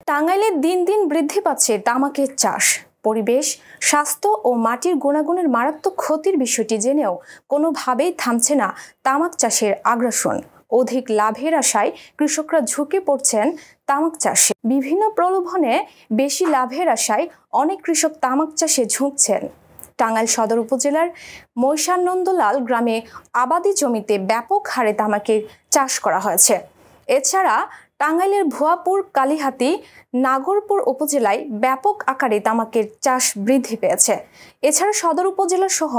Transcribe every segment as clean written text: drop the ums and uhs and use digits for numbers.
টাঙ্গাইলে দিন দিন বৃদ্ধি পাচ্ছে তামাকের চাষ। পরিবেশ, স্বাস্থ্য ও মাটির গুণাগুণের মারাত্মক ক্ষতির বিষয়টি জেনেও কোনোভাবেই থামছে না তামাক চাষের আগ্রাসন। অধিক লাভের আশায় কৃষকরা ঝুঁকে পড়ছেন তামাক চাষে। বিভিন্ন প্রলোভনে বেশি লাভের আশায় অনেক কৃষক তামাক চাষে ঝুঁকছেন। টাঙ্গাইল সদর উপজেলার মৈশানন্দলাল গ্রামে আবাদি জমিতে ব্যাপক হারে তামাকের চাষ করা হয়েছে। এছাড়া টাঙ্গাইলের ভুয়াপুর, কালিহাতী, নাগরপুর উপজেলায় ব্যাপক আকারে তামাকের চাষ বৃদ্ধি পেয়েছে। এছাড়া সদর উপজেলা সহ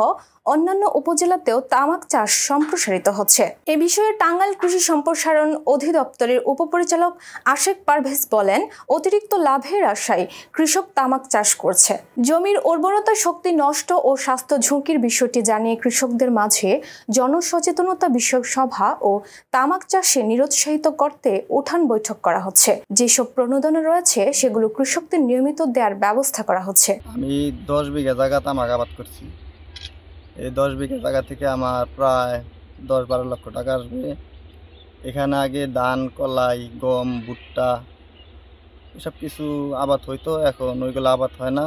অন্যান্য উপজেলাতেও তামাক চাষ সম্প্রসারিত হচ্ছে। এ বিষয়ে টাঙ্গাইল কৃষি সম্প্রসারণ অধিদপ্তরের উপপরিচালক আশেক পারভেজ বলেন, অতিরিক্ত লাভের আশায় কৃষক তামাক চাষ করছে। জমির উর্বরতা শক্তি নষ্ট ও স্বাস্থ্য ঝুঁকির বিষয়টি জানিয়ে কৃষকদের মাঝে জনসচেতনতা বিষয়ক সভা ও তামাক চাষে নিরুৎসাহিত করতে উঠান বৈঠক করা হচ্ছে। যেসব প্রণোদনা রয়েছে সেগুলো কৃষকদের নিয়মিত দেওয়ার ব্যবস্থা করা হচ্ছে। আমি 10 বিঘা জায়গা তামাক আবাদ করছি। এই 10 বিঘা জায়গা থেকে আমার প্রায় 10-12 লক্ষ টাকা আসবে। এখানে আগে ধান, কলাই, গম, ভুট্টা এসব কিছু আবাদ হইতো, এখন ওইগুলো আবাদ হয় না।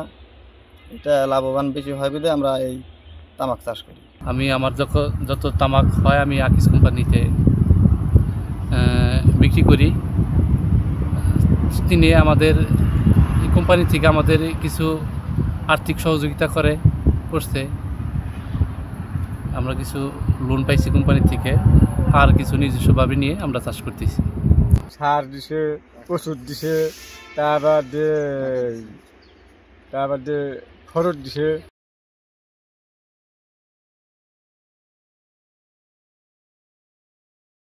এটা লাভবান বেশি হয় বলে আমরা এই তামাক চাষ করি। আমি আমার যত তামাক হয় আমি আকিস কোম্পানিতে বিক্রি করি। তিনি আমাদের কোম্পানি থেকে আমাদের কিছু আর্থিক সহযোগিতা করছে। আমরা কিছু লোন পাইছি কোম্পানি থেকে, আর কিছু নিজস্বভাবে নিয়ে আমরা চাষ করতেছি। সার দিছে, ওষুধ দিছে, তারপর খরচ দিছে।